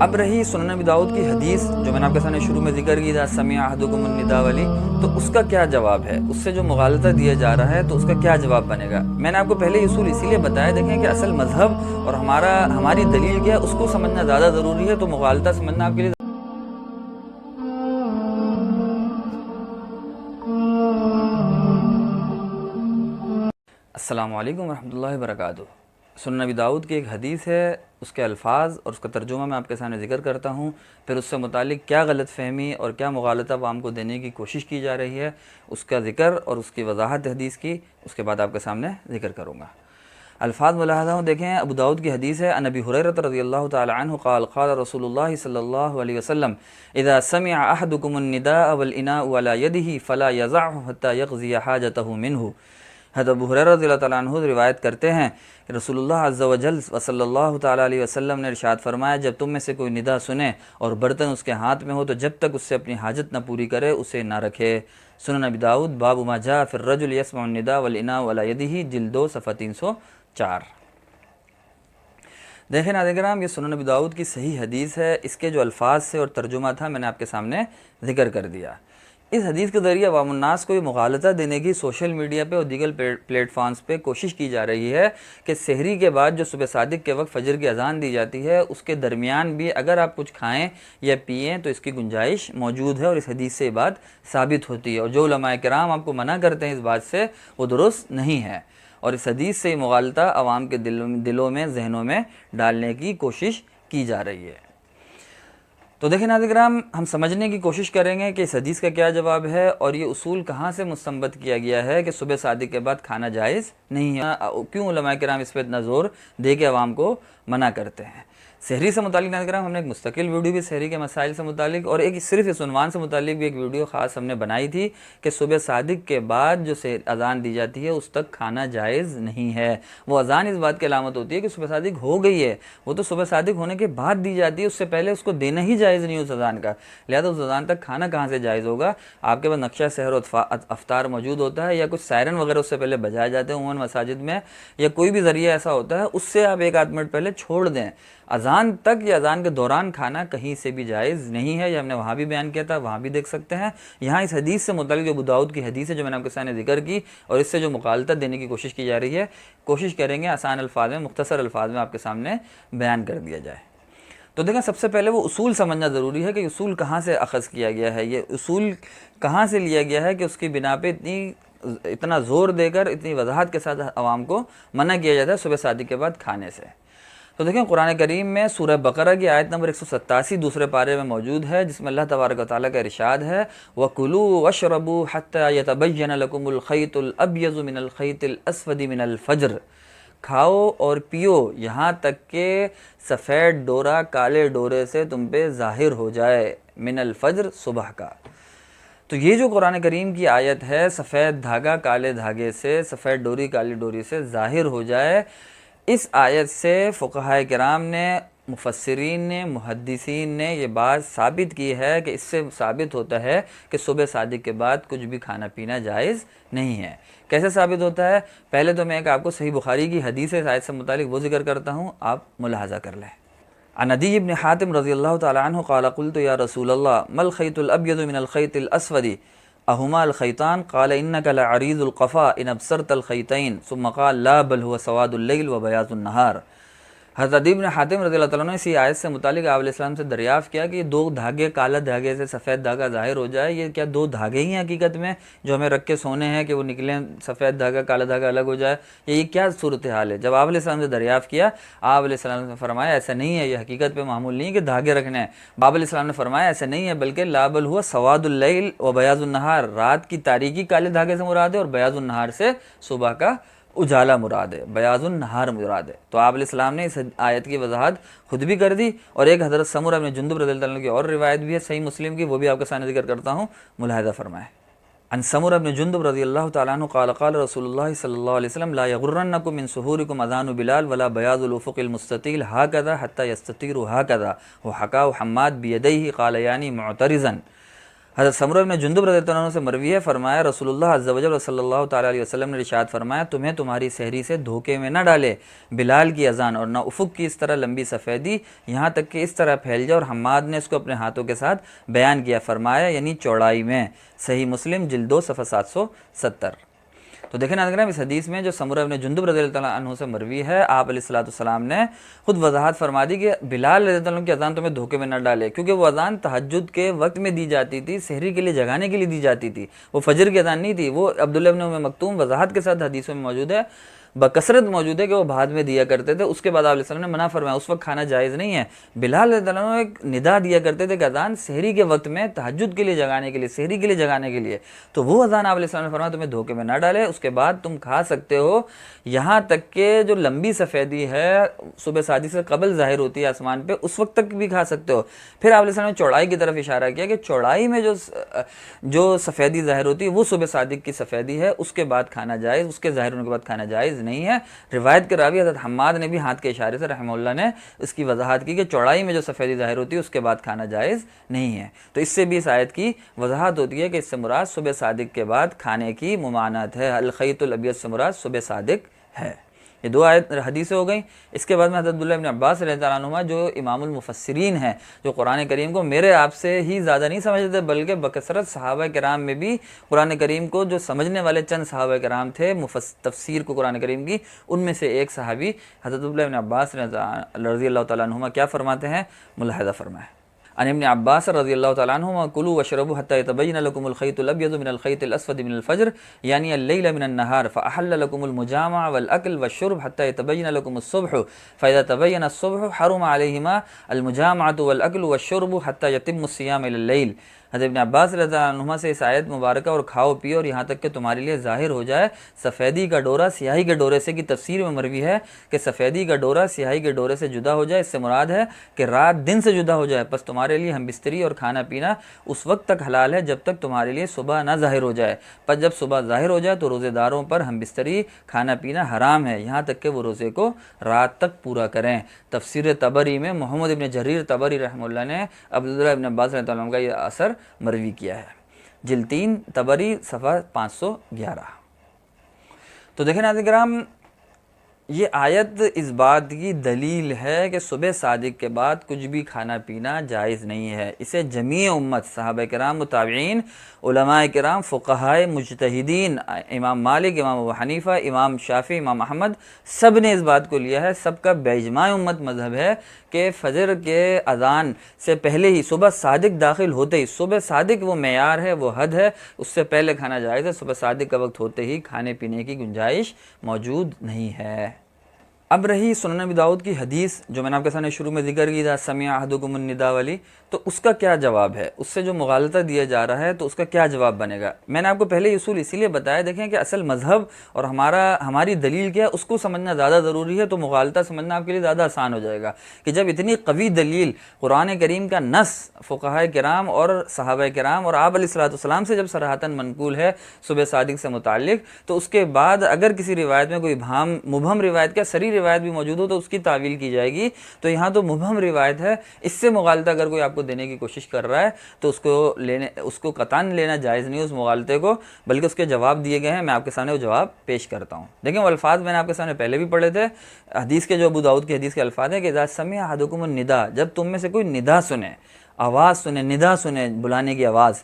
اب رہی سنن ابی داؤد کی حدیث جو میں نے آپ کے سامنے شروع میں ذکر کی تھا، سمع احدکم النداء والی، تو اس کا کیا جواب ہے؟ اس سے جو مغالطہ دیا جا رہا ہے تو اس کا کیا جواب بنے گا؟ میں نے آپ کو پہلے اصول اسی لیے بتایا، دیکھیں کہ اصل مذہب اور ہماری دلیل کیا ہے اس کو سمجھنا زیادہ ضروری ہے، تو مغالطہ سمجھنا آپ کے لیے السلام علیکم ورحمۃ اللہ وبرکاتہ۔ سنن ابی داؤد کی ایک حدیث ہے، اس کے الفاظ اور اس کا ترجمہ میں آپ کے سامنے ذکر کرتا ہوں، پھر اس سے متعلق کیا غلط فہمی اور کیا مغالطہ عوام کو دینے کی کوشش کی جا رہی ہے، اس کا ذکر اور اس کی وضاحت حدیث کی اس کے بعد آپ کے سامنے ذکر کروں گا۔ الفاظ ملاحظہ ہوں، دیکھیں ابو داؤد کی حدیث ہے، عن ابی ہریرہ رضی اللہ تعالی عنہ قال قال رسول اللہ صلی اللہ علیہ وسلم اذا سمع احدکم النداء والاناء على يده فلا يضعه حتى يقضي حاجته منه۔ حضرت ابو ہریرہ رضی اللہ تعالیٰ عنہ روایت کرتے ہیں کہ رسول اللہ عز و جل صلی اللہ تعالیٰ علیہ وسلم نے ارشاد فرمایا، جب تم میں سے کوئی ندا سنے اور برتن اس کے ہاتھ میں ہو تو جب تک اس سے اپنی حاجت نہ پوری کرے اسے نہ رکھے۔ سنن ابی داؤد باب ما جاء فی الرجل یسمع النداء والاناء علی یدہ، جلد 2 صفحہ 304۔ دیکھیں ناظرین کرام، یہ سنن ابی داؤد کی صحیح حدیث ہے، اس کے جو الفاظ سے اور ترجمہ تھا میں نے آپ کے سامنے ذکر کر دیا۔ اس حدیث کے ذریعے عوام الناس کو یہ مغالطہ دینے کی سوشل میڈیا پہ اور دیگر پلیٹ فارمز پہ کوشش کی جا رہی ہے کہ سحری کے بعد جو صبح صادق کے وقت فجر کی اذان دی جاتی ہے اس کے درمیان بھی اگر آپ کچھ کھائیں یا پئیں تو اس کی گنجائش موجود ہے، اور اس حدیث سے یہ بات ثابت ہوتی ہے، اور جو علماء کرام آپ کو منع کرتے ہیں اس بات سے وہ درست نہیں ہے، اور اس حدیث سے یہ مغالطہ عوام کے دلوں میں ذہنوں میں ڈالنے کی کوشش کی جا رہی ہے۔ تو دیکھیں ناظرین کرام، ہم سمجھنے کی کوشش کریں گے کہ اس حدیث کا کیا جواب ہے اور یہ اصول کہاں سے مستنبط کیا گیا ہے کہ صبح صادق کے بعد کھانا جائز نہیں ہے، کیوں علماء کرام اس پہ اتنا زور دے کے عوام کو منع کرتے ہیں۔ سحری سے متعلق ناظرین کرام ہم نے ایک مستقل ویڈیو بھی سحری کے مسائل سے متعلق اور ایک صرف اس عنوان سے متعلق بھی ایک ویڈیو خاص ہم نے بنائی تھی کہ صبح صادق کے بعد جو اذان دی جاتی ہے اس تک کھانا جائز نہیں ہے۔ وہ اذان اس بات کی علامت ہوتی ہے کہ صبح صادق ہو گئی ہے، وہ تو صبح صادق ہونے کے بعد دی جاتی ہے، اس سے پہلے اس کو دینا ہی جائز نہیں اس اذان کا، لہذا اس اذان تک کھانا کہاں سے جائز ہوگا؟ آپ کے پاس نقشہ سحر و افطار موجود ہوتا ہے یا کچھ سائرن وغیرہ اس سے پہلے بجائے جاتے ہیں عموماً مساجد میں، یا کوئی بھی ذریعہ ایسا ہوتا ہے، اس سے آپ 1 آدھ منٹ پہلے چھوڑ دیں۔ اذان تک یا اذان کے دوران کھانا کہیں سے بھی جائز نہیں ہے، یہ ہم نے وہاں بھی بیان کیا تھا، وہاں بھی دیکھ سکتے ہیں۔ یہاں اس حدیث سے متعلق جو ابو داؤد کی حدیث ہے جو میں نے آپ کے سامنے ذکر کی اور اس سے جو مغالطہ دینے کی کوشش کی جا رہی ہے، کوشش کریں گے آسان الفاظ میں، مختصر الفاظ میں آپ کے سامنے بیان کر دیا جائے۔ تو دیکھیں سب سے پہلے وہ اصول سمجھنا ضروری ہے کہ اصول کہاں سے اخذ کیا گیا ہے، یہ اصول کہاں سے لیا گیا ہے کہ اس کی بنا پہ اتنا زور دے کر اتنی وضاحت کے ساتھ عوام کو منع کیا جاتا ہے صبح صادق کے بعد کھانے سے۔ تو دیکھیں قرآن کریم میں سورہ بقرہ کی آیت نمبر 187 دوسرے پارے میں موجود ہے، جس میں اللہ تبارک و تعالیٰ کا ارشاد ہے وَكُلُوا وَاشْرَبُوا حَتَّى يَتَبَيَّنَ لَكُمُ الْخَيْطُ الْأَبْيَضُ مِنَ الْخَيْطِ الْأَسْوَدِ مِنَ الْفَجْرِ، کھاؤ اور پیو یہاں تک کہ سفید ڈورا کالے ڈورے سے تم پہ ظاہر ہو جائے، من الفجر صبح کا۔ تو یہ جو قرآن کریم کی آیت ہے، سفید دھاگا کالے دھاگے سے، سفید ڈوری کالی ڈوری سے ظاہر ہو جائے، اس آیت سے فقہاء کرام نے، مفسرین نے، محدثین نے یہ بات ثابت کی ہے کہ اس سے ثابت ہوتا ہے کہ صبح صادق کے بعد کچھ بھی کھانا پینا جائز نہیں ہے۔ کیسے ثابت ہوتا ہے؟ پہلے تو میں ایک آپ کو صحیح بخاری کی حدیث ہے اس آیت سے متعلق وہ ذکر کرتا ہوں، آپ ملاحظہ کر لیں۔ عن عدی بن حاتم رضی اللہ تعالی عنہ قال قلت یا رسول اللہ ما الخيط الابيض من الخيط الاسود اهما الخيطان قال انك لعريض القفا ان ابصرت الخيطين ثم قال لا بل هو سواد الليل وبياض النهار۔ حضرت عدی بن حاتم رضی اللہ تعالیٰ عنہ نے اسی آیت سے متعلق آپ علیہ السلام سے دریافت کیا کہ یہ 2 دھاگے کالا دھاگے سے سفید دھاگا ظاہر ہو جائے، یہ کیا 2 دھاگے ہی ہیں حقیقت میں جو ہمیں رکھ کے سونے ہیں کہ وہ نکلیں سفید دھاگا کالا دھاگا الگ ہو جائے، یہ کیا صورتحال ہے؟ جب آپ علیہ السلام سے دریافت کیا، آپ علیہ السلام نے فرمایا ایسا نہیں ہے، یہ حقیقت پہ معمول نہیں کہ دھاگے رکھنے ہیں۔ آپ علیہ السلام نے فرمایا ایسا نہیں ہے بلکہ لا بل ہوا سواد اللیل و بیاض النہار، رات کی تاریکی کالے دھاگے سے مراد ہے اور بیاض النہار سے صبح کا اجالا مراد ہے، بیاض النہار مراد ہے۔ تو آپ علیہ السلام نے اس آیت کی وضاحت خود بھی کر دی، اور ایک حضرت سمرہ بن جندب رضی اللہ عنہ کی اور روایت بھی ہے صحیح مسلم کی، وہ بھی آپ کے سامنے ذکر کرتا ہوں، ملاحظہ فرمائیں۔ عن سمرہ بن جندب رضی اللہ تعالیٰ عنہ قال قال رسول اللہ صلی اللہ علیہ وسلم لا یغرنکم من سحورکم اذان بلال ولا بیاض الافق المستطیل هكذا حتى يستطير هكذا وحكاه حماد بيديه قال یعنی معترضا۔ حضرت سمرہ بن جندب رضی اللہ عنہ سے مروی ہے، فرمایا رسول اللہ عز و جل صلی اللہ تعالیٰ علیہ وسلم نے ارشاد فرمایا تمہیں تمہاری سحری سے دھوکے میں نہ ڈالے بلال کی اذان اور نہ افق کی اس طرح لمبی سفیدی یہاں تک کہ اس طرح پھیل جائے، اور حماد نے اس کو اپنے ہاتھوں کے ساتھ بیان کیا، فرمایا یعنی چوڑائی میں، صحیح مسلم جلد 2 صفحہ 770۔ تو دیکھیں ناظرین اس حدیث میں جو سمرہ بن جندب رضی اللہ عنہ سے مروی ہے، آپ علیہ الصلوۃ والسلام نے خود وضاحت فرما دی کہ بلال رضی اللہ عنہ کی اذان تمہیں دھوکے میں نہ ڈالے، کیونکہ وہ اذان تہجد کے وقت میں دی جاتی تھی، سحری کے لیے جگانے کے لیے دی جاتی تھی، وہ فجر کی اذان نہیں تھی۔ وہ عبداللہ بن ام مکتوم وضاحت کے ساتھ حدیثوں میں موجود ہے، بکثرت موجود ہے کہ وہ بعد میں دیا کرتے تھے، اس کے بعد آپ علیہ السلام نے منع فرمایا، اس وقت کھانا جائز نہیں ہے۔ بلال رضی اللہ عنہ ایک ندا دیا کرتے تھے کہ اذان سحری کے وقت میں تہجد کے لیے جگانے کے لیے، سحری کے لیے جگانے کے لیے، تو وہ اذان آپ علیہ السلام نے فرمایا تمہیں دھوکے میں نہ ڈالے، اس کے بعد تم کھا سکتے ہو، یہاں تک کہ جو لمبی سفیدی ہے صبح صادق سے قبل ظاہر ہوتی ہے آسمان پہ، اس وقت تک بھی کھا سکتے ہو۔ پھر آپ علیہ السلام نے چوڑائی کی طرف اشارہ کیا کہ چوڑائی میں جو سفیدی ظاہر ہوتی ہے وہ صبح صادق کی سفیدی ہے، اس کے بعد کھانا جائز، اس کے ظاہر ہونے کے بعد کھانا جائز نہیں ہے۔ روایت کے راوی حضرت حماد نے بھی ہاتھ کے اشارے سے رحمہ اللہ نے اس کی وضاحت کی کہ چوڑائی میں جو سفیدی ظاہر ہوتی ہے اس کے بعد کھانا جائز نہیں ہے۔ تو اس سے بھی اس آیت کی وضاحت ہوتی ہے کہ اس سے مراد صبح صادق کے بعد کھانے کی ممانعت ہے، الخیط الابیض سے مراد صبح صادق ہے۔ یہ 2 حدیثیں ہو گئیں۔ اس کے بعد میں حضرت عبداللہ بن عباس رضی اللہ عنہما جو امام المفسرین ہیں، جو قرآن کریم کو میرے آپ سے ہی زیادہ نہیں سمجھتے تھے بلکہ بکثرت صحابہ کرام میں بھی قرآن کریم کو جو سمجھنے والے چند صحابہ کرام تھے تفسیر کو قرآن کریم کی، ان میں سے ایک صحابی حضرت عبداللہ بن عباس رضی اللہ تعالیٰ عنہما کیا فرماتے ہیں، ملاحظہ فرمائیں۔ عن ابن عباس رضی اللہ تعالیٰ عنہما کلوا واشربوا حتى يتبين لكم الخيط الابيض من الخيط الاسود من الفجر يعني الليل من النهار فاحل لكم المجامع والاكل والشرب حتى يتبين لكم الصبح فاذا تبين الصبح حرم عليهما المجامعة والاكل والشرب حتى يتم الصيام الى الليل۔ حضرت ابن عباس رضی اللہ عنہما سے اس آیت مبارکہ اور کھاؤ پیو اور یہاں تک کہ تمہارے لیے ظاہر ہو جائے سفیدی کا ڈورا سیاہی کے ڈورے سے، کی تفسیر میں مروی ہے کہ سفیدی کا ڈورا سیاہی کے ڈورے سے جدا ہو جائے، اس سے مراد ہے کہ رات دن سے جدا ہو جائے، پس تمہارے لیے ہم بستری اور کھانا پینا اس وقت تک حلال ہے جب تک تمہارے لیے صبح نہ ظاہر ہو جائے، پس جب صبح ظاہر ہو جائے تو روزے داروں پر ہم بستری کھانا پینا حرام ہے یہاں تک کہ وہ روزے کو رات تک پورا کریں۔ تفسیر طبری میں محمد ابن جریر طبری رحمہ اللہ نے عبداللہ ابن عباس رضی اللہ عنہ کا یہ اثر مروی کیا ہے، جلد 3 طبری صفحہ 511۔ تو دیکھیں ناظرین کرام، یہ آیت اس بات کی دلیل ہے کہ صبح صادق کے بعد کچھ بھی کھانا پینا جائز نہیں ہے۔ اسے جمیع امت، صحابہ کرام، متابعین، علماء کرام، فقہائے مجتہدین، امام مالک، امام ابو حنیفہ، امام شافعی، امام احمد، سب نے اس بات کو لیا ہے، سب کا باجماع امت مذہب ہے کہ فجر کے اذان سے پہلے ہی، صبح صادق داخل ہوتے ہی، صبح صادق وہ معیار ہے، وہ حد ہے، اس سے پہلے کھانا جائز ہے، صبح صادق کا وقت ہوتے ہی کھانے پینے کی گنجائش موجود نہیں ہے۔ اب رہی سنن ابی داؤد کی حدیث جو میں نے آپ کے سامنے شروع میں ذکر کی تھا، سمع احدکم النداء والی، تو اس کا کیا جواب ہے، اس سے جو مغالطہ دیا جا رہا ہے تو اس کا کیا جواب بنے گا۔ میں نے آپ کو پہلے یہ اصول اسی لیے بتایا، دیکھیں کہ اصل مذہب اور ہماری دلیل کیا ہے اس کو سمجھنا زیادہ ضروری ہے، تو مغالطہ سمجھنا آپ کے لیے زیادہ آسان ہو جائے گا کہ جب اتنی قوی دلیل قرآن کریم کا نص فقہائے کرام اور صحابہ کرام اور آپ علیہ الصلوۃ والسلام سے جب صراحتاً منقول ہے صبح صادق سے متعلق، تو اس کے بعد اگر کسی روایت میں کوئی مبہم روایت کیا صریح روایت بھی موجود ہو تو اس کی تعویل کی جائے گی۔ تو یہاں تو مبہم روایت ہے، اس سے مغالطہ اگر کوئی آپ کو دینے کی کوشش کر رہا ہے تو اس کو قطعاً لینا جائز نہیں، اس مغالطے کو، بلکہ اس کے جواب دیے گئے ہیں، میں آپ کے سامنے وہ جواب پیش کرتا ہوں۔ دیکھیں وہ الفاظ میں نے آپ کے سامنے پہلے بھی پڑھے تھے، حدیث کے جو ابو داؤد کی حدیث کے الفاظ ہیں کہ اذا سمع احدکم النداء، جب تم میں سے کوئی ندا سنے، آواز سنے، ندا سنے، بلانے کی آواز،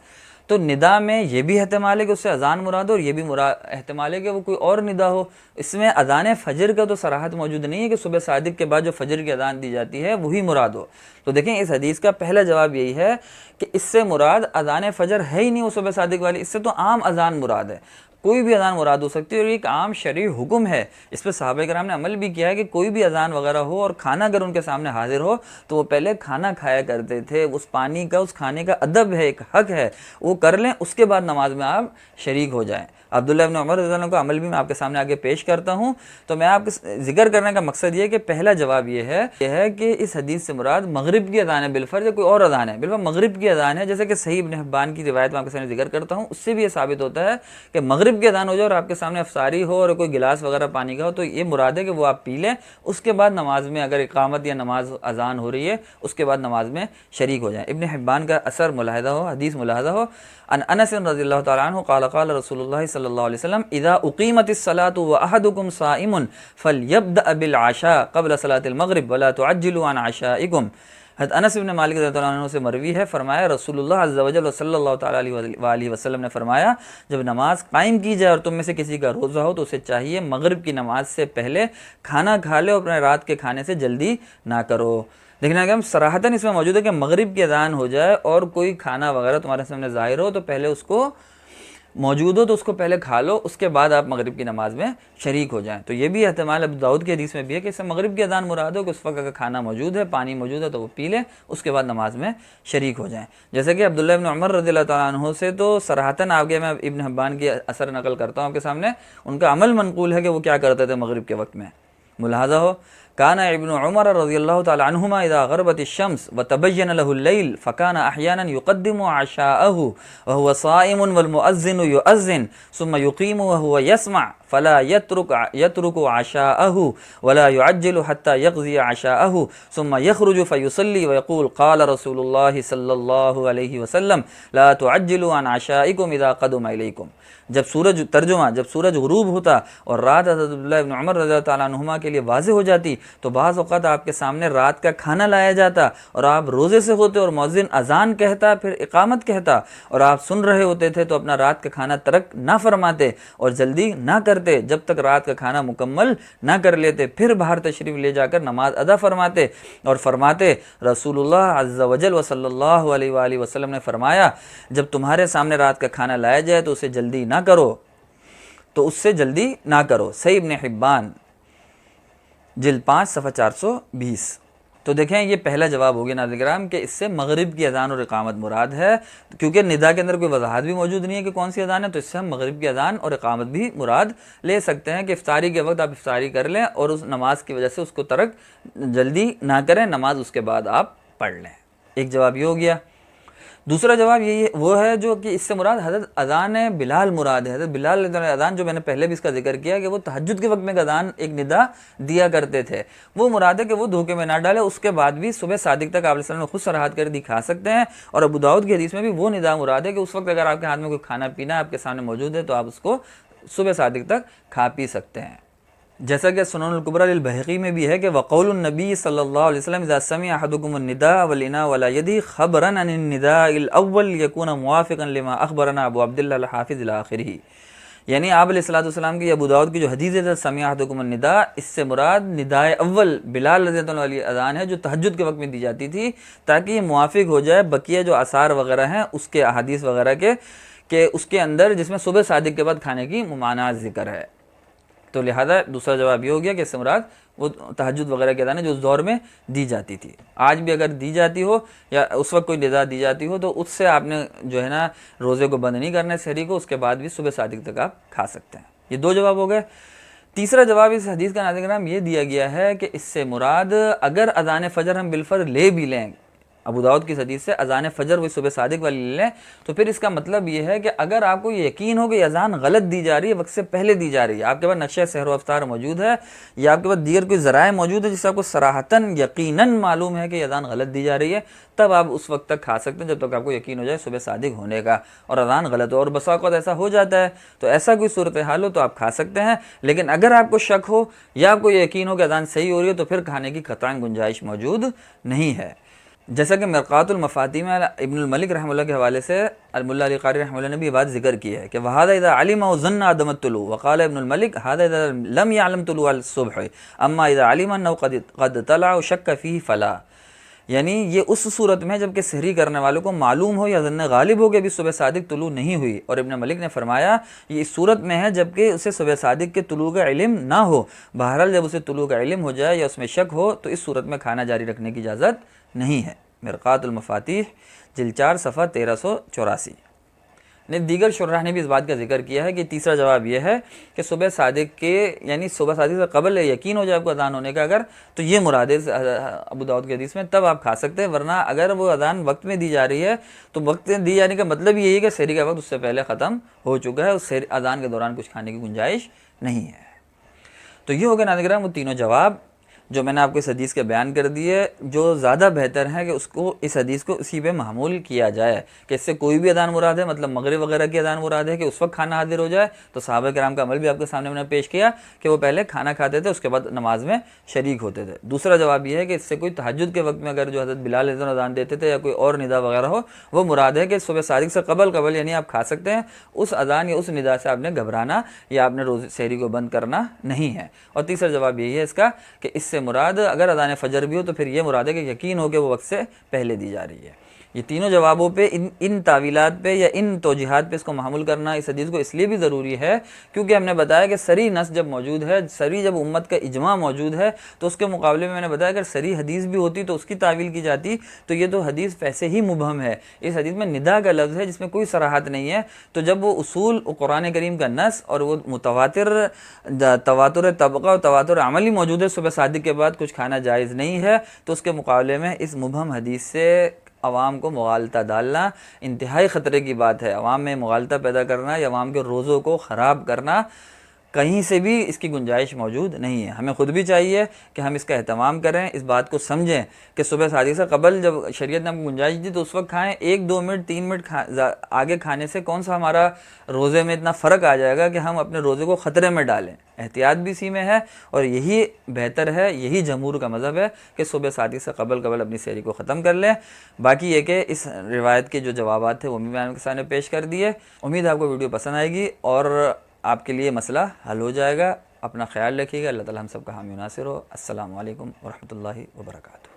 تو ندا میں یہ بھی احتمال ہے کہ اس سے اذان مراد ہو، اور یہ بھی احتمال ہے کہ وہ کوئی اور ندا ہو۔ اس میں اذان فجر کا تو صراحت موجود نہیں ہے کہ صبح صادق کے بعد جو فجر کی اذان دی جاتی ہے وہی مراد ہو۔ تو دیکھیں اس حدیث کا پہلا جواب یہی ہے کہ اس سے مراد اذان فجر ہے ہی نہیں وہ صبح صادق والی، اس سے تو عام اذان مراد ہے، کوئی بھی اذان مراد ہو سکتی ہے، اور ایک عام شرعی حکم ہے، اس پہ صحابہ کرام نے عمل بھی کیا ہے کہ کوئی بھی اذان وغیرہ ہو اور کھانا اگر ان کے سامنے حاضر ہو تو وہ پہلے کھانا کھایا کرتے تھے، اس پانی کا، اس کھانے کا ادب ہے، ایک حق ہے، وہ کر لیں، اس کے بعد نماز میں آپ شریک ہو جائیں۔ عبداللہ بن عمر رضی اللہ عنہ کا عمل بھی میں آپ کے سامنے آگے پیش کرتا ہوں۔ تو میں آپ کے ذکر کرنے کا مقصد یہ ہے کہ پہلا جواب یہ ہے کہ اس حدیث سے مراد مغرب کی اذان ہے بالفرض، یا کوئی اور اذان ہے، بالفرض مغرب کی اذان ہے، جیسے کہ صحیح ابن حبان کی روایت میں آپ کے سامنے ذکر کرتا ہوں، اس سے بھی یہ ثابت ہوتا ہے کہ مغرب مغرب کی اذان ہو جائے اور آپ کے سامنے افطاری ہو اور کوئی گلاس وغیرہ پانی کا ہو تو یہ مراد ہے کہ وہ آپ پی لیں، اس کے بعد نماز میں اگر اقامت یا نماز اذان ہو رہی ہے اس کے بعد نماز میں شریک ہو جائیں۔ ابن حبان کا اثر ملاحظہ ہو، حدیث ملاحظہ ہو، ان انس رضی اللہ تعالیٰ عنہ قال قال رسول اللہ صلی اللہ علیہ وسلم اذا اقیمت الصلاۃ واحدکم صائم فلیبدأ بالعشاء قبل صلاۃ المغرب ولا تعجلوا عن عشائکم۔ حضرت انس بن مالک رضی اللہ عنہ سے مروی ہے، فرمایا رسول اللہ عز و جل صلی اللہ تعالیٰ علیہ وآلہ وسلم نے فرمایا جب نماز قائم کی جائے اور تم میں سے کسی کا روزہ ہو تو اسے چاہیے مغرب کی نماز سے پہلے کھانا کھا لے اور اپنے رات کے کھانے سے جلدی نہ کرو۔ دیکھنا کہ ہم صراحتاً اس میں موجود ہے کہ مغرب کی اذان ہو جائے اور کوئی کھانا وغیرہ تمہارے سامنے ظاہر ہو تو پہلے اس کو موجود ہو تو اس کو پہلے کھا لو، اس کے بعد آپ مغرب کی نماز میں شریک ہو جائیں۔ تو یہ بھی احتمال ابو داؤد کی حدیث میں بھی ہے کہ اس سے مغرب کی اذان مراد ہو کہ اس وقت اگر کھانا موجود ہے، پانی موجود ہے تو وہ پی لیں، اس کے بعد نماز میں شریک ہو جائیں۔ جیسے کہ عبداللہ ابن عمر رضی اللہ تعالیٰ عنہ سے تو صراحتاً آگے میں ابن حبان کی اثر نقل کرتا ہوں آپ کے سامنے، ان کا عمل منقول ہے کہ وہ کیا کرتے تھے مغرب کے وقت میں، ملاحظہ ہو كان ابن عمر رضی اللہ تعالی عنہما اذا غربت الشمس وتبين له الليل فكان احيانا يقدم عشاءه وهو صائم والمؤذن يؤذن ثم يقيم وهو يسمع فلا يترك عشاءه ولا يعجل حتى يقضي عشاءه ثم يخرج فيصلي ويقول قال رسول الله صلی اللہ علیہ وسلم لا تعجلوا عن عشائكم اذا قدم اليكم۔ جب سورج غروب ہوتا اور رات حضرت عبداللہ ابن عمر رضی اللہ تعالیٰ عنہما کے لیے واضح ہو جاتی تو بعض اوقات آپ کے سامنے رات کا کھانا لایا جاتا اور آپ روزے سے ہوتے اور مؤذن اذان کہتا پھر اقامت کہتا اور آپ سن رہے ہوتے تھے تو اپنا رات کا کھانا ترک نہ فرماتے اور جلدی نہ کرتے جب تک رات کا کھانا مکمل نہ کر لیتے، پھر باہر تشریف لے جا کر نماز ادا فرماتے اور فرماتے رسول اللہ عز و جل و صلی اللہ علیہ وآلہ وسلم نے فرمایا جب تمہارے سامنے رات کا کھانا لایا جائے تو اسے جلدی نہ کرو، تو اس سے جلدی نہ کرو۔ صحیح ابن حبان جلد 5 صفحہ 420۔ تو دیکھیں یہ پہلا جواب ہو گیا ناظرین کرام کہ اس سے مغرب کی اذان اور اقامت مراد ہے، کیونکہ ندا کے اندر کوئی وضاحت بھی موجود نہیں ہے کہ کون سی اذان ہے، تو اس سے ہم مغرب کی اذان اور اقامت بھی مراد لے سکتے ہیں کہ افطاری کے وقت آپ افطاری کر لیں اور اس نماز کی وجہ سے اس کو ترک جلدی نہ کریں، نماز اس کے بعد آپ پڑھ لیں۔ ایک جواب یہ ہو گیا۔ دوسرا جواب یہ وہ ہے جو کہ اس سے مراد حضرت اذان بلال مراد ہے۔ حضرت بلال اذان جو میں نے پہلے بھی اس کا ذکر کیا کہ وہ تہجد کے وقت میں اذان ایک ندا دیا کرتے تھے، وہ مراد ہے کہ وہ دھوکے میں نہ ڈالے، اس کے بعد بھی صبح صادق تک آپ علیہ السلام نے خود صراحت کر دکھا سکتے ہیں۔ اور ابو داؤد کی حدیث میں بھی وہ ندا مراد ہے کہ اس وقت اگر آپ کے ہاتھ میں کوئی کھانا پینا آپ کے سامنے موجود ہے تو آپ اس کو صبح صادق تک کھا پی سکتے ہیں، جیسا کہ سنن الکبریٰ للبیہقی میں بھی ہے کہ وقول النبی صلی اللہ علیہ وسلم اذا سمع احدکم النداء والاناء ولا يدی خبرا عن النداء الاول یکون موافقا لما اخبرنا ابو عبداللہ الحافظ الى آخرہ۔ یعنی آپ علیہ الصلوۃ والسلام کی ابو داؤد کی جو حدیث ہے سمع احدکم النداء، اس سے مراد نداء اول بلال رضی اللہ عنہ اذان ہے جو تہجد کے وقت میں دی جاتی تھی، تاکہ یہ موافق ہو جائے بقیہ جو آثار وغیرہ ہیں اس کے احادیث وغیرہ کے کہ اس کے اندر جس میں صبح صادق کے بعد کھانے کی ممانعت ذکر ہے۔ تو لہذا دوسرا جواب یہ ہو گیا کہ اس سے مراد وہ تہجد وغیرہ کے اذانیں جو اس دور میں دی جاتی تھی، آج بھی اگر دی جاتی ہو یا اس وقت کوئی ندا دی جاتی ہو تو اس سے آپ نے جو ہے نا روزے کو بند نہیں کرنا ہے سحری کو، اس کے بعد بھی صبح صادق تک آپ کھا سکتے ہیں۔ یہ دو جواب ہو گئے۔ تیسرا جواب اس حدیث کا ناظرین کرام یہ دیا گیا ہے کہ اس سے مراد اگر اذان فجر ہم بالفرض لے بھی لیں، ابو داؤد کی حدیث سے اذان فجر وہی صبح صادق والی لے لیں، تو پھر اس کا مطلب یہ ہے کہ اگر آپ کو یہ یقین ہو کہ اذان غلط دی جا رہی ہے، وقت سے پہلے دی جا رہی ہے، آپ کے پاس نقشہ سحر و افطار موجود ہے یا آپ کے پاس دیگر کوئی ذرائع موجود ہے جس سے آپ کو صراحتاً یقیناً معلوم ہے کہ یہ اذان غلط دی جا رہی ہے، تب آپ اس وقت تک کھا سکتے ہیں جب تک آپ کو یقین ہو جائے صبح صادق ہونے کا اور اذان غلط ہو، اور بسا اوقات ایسا ہو جاتا ہے تو ایسا کوئی صورتحال ہو تو آپ کھا سکتے ہیں، لیکن اگر آپ کو شک ہو یا آپ کو یہ یقین ہو کہ اذان صحیح ہو رہی ہے تو پھر کھانے کی قطعاً گنجائش موجود نہیں ہے۔ جیسا کہ مرقات المفاتیح میں ابن الملک رحمہ اللہ کے حوالے سے ملا علی قاری رحمہ اللہ نے بھی یہ بات ذکر کی ہے کہ وَهَذَا إِذَا عَلِمَ وَظَنَّ عَدَمَ الطُّلُوعِ وَقَالَ ابن الملک هَذَا إِذَا لَمْ يَعْلَمْ طُلُوعَ الصُّبْحِ أَمَّا إِذَا عَلِمَ أَنَّهُ قَدْ طَلَعَ شَكَّ فِيهِ فَلَا۔ یعنی یہ اس صورت میں جب کہ سحری کرنے والوں کو معلوم ہو یا ظن غالب ہو کہ ابھی صبح صادق طلوع نہیں ہوئی، اور ابن ملک نے فرمایا یہ اس صورت میں ہے جب کہ اسے صبح صادق کے طلوع کا علم نہ ہو، بہرحال جب اسے طلوع کا علم ہو جائے یا اس میں شک ہو تو اس صورت میں کھانا جاری رکھنے کی اجازت نہیں ہے۔ مرقات المفاتیح جلد 4 صفحہ 1384۔ دیگر شرح نے بھی اس بات کا ذکر کیا ہے کہ تیسرا جواب یہ ہے کہ صبح صادق کے یعنی صبح صادق سے قبل یقین ہو جائے آپ کو اذان ہونے کا اگر، تو یہ مراد ہے ابو داؤد کی حدیث میں، تب آپ کھا سکتے ہیں، ورنہ اگر وہ اذان وقت میں دی جا رہی ہے تو وقت میں دی جانے کا مطلب یہی ہے کہ سحری کا وقت اس سے پہلے ختم ہو چکا ہے، اس اذان کے دوران کچھ کھانے کی گنجائش نہیں ہے۔ تو یہ ہو گیا ناظرین کرام وہ تینوں جواب جو میں نے آپ کو اس حدیث کے بیان کر دیے، جو زیادہ بہتر ہے کہ اس حدیث کو اسی پہ محمول کیا جائے کہ اس سے کوئی بھی اذان مراد ہے، مطلب مغرب وغیرہ کی اذان مراد ہے کہ اس وقت کھانا حاضر ہو جائے، تو صحابہ کرام کا عمل بھی آپ کے سامنے میں نے پیش کیا کہ وہ پہلے کھانا کھاتے تھے، اس کے بعد نماز میں شریک ہوتے تھے۔ دوسرا جواب یہ ہے کہ اس سے کوئی تہجد کے وقت میں اگر جو حضرت بلال رضی اللہ عنہ اذان دیتے تھے یا کوئی اور ندا وغیرہ ہو، وہ مراد ہے کہ صبح صادق سے قبل یعنی آپ کھا سکتے ہیں، اس اذان یا اس ندا سے آپ نے گھبرانا یا آپ نے روزے سحری کو بند کرنا نہیں ہے۔ اور تیسرا جواب یہی ہے اس کا کہ اس سے مراد اگر اذان فجر بھی ہو تو پھر یہ مراد ہے کہ یقین ہو کہ وہ وقت سے پہلے دی جا رہی ہے۔ یہ تینوں جوابوں پہ ان تعویلات پہ یا ان توجیحات پہ اس کو محمول کرنا اس حدیث کو اس لیے بھی ضروری ہے کیونکہ ہم نے بتایا کہ صریح نص جب موجود ہے، صریح جب امت کا اجماع موجود ہے، تو اس کے مقابلے میں نے بتایا اگر صریح حدیث بھی ہوتی تو اس کی تعویل کی جاتی، تو یہ تو حدیث ویسے ہی مبہم ہے۔ اس حدیث میں ندا کا لفظ ہے جس میں کوئی صراحت نہیں ہے، تو جب وہ اصول قرآن کریم کا نص اور وہ تواتر طبقہ اور تواتر عملی موجود ہے، صبح صادق کے بعد کچھ کھانا جائز نہیں ہے، تو اس کے مقابلے میں اس مبہم حدیث سے عوام کو مغالطہ ڈالنا انتہائی خطرے کی بات ہے۔ عوام میں مغالطہ پیدا کرنا یا عوام کے روزوں کو خراب کرنا، کہیں سے بھی اس کی گنجائش موجود نہیں ہے۔ ہمیں خود بھی چاہیے کہ ہم اس کا اہتمام کریں، اس بات کو سمجھیں کہ صبح صادق سے قبل جب شریعت نے ہم کو گنجائش دی تو اس وقت کھائیں، 1-2 منٹ 3 منٹ آگے کھانے سے کون سا ہمارا روزے میں اتنا فرق آ جائے گا کہ ہم اپنے روزے کو خطرے میں ڈالیں۔ احتیاط بھی اسی میں ہے اور یہی بہتر ہے، یہی جمہور کا مذہب ہے کہ صبح صادق سے قبل اپنی سحری کو ختم کر لیں۔ باقی یہ کہ اس روایت کے جو جوابات تھے وہ بھی میں آپ کے سامنے پیش کر دیے۔ امید ہے آپ کو ویڈیو پسند آئے گی اور آپ کے لیے مسئلہ حل ہو جائے گا۔ اپنا خیال رکھیے گا، اللہ تعالی ہم سب کا حامی و ناصر ہو۔ السلام علیکم ورحمۃ اللہ وبرکاتہ۔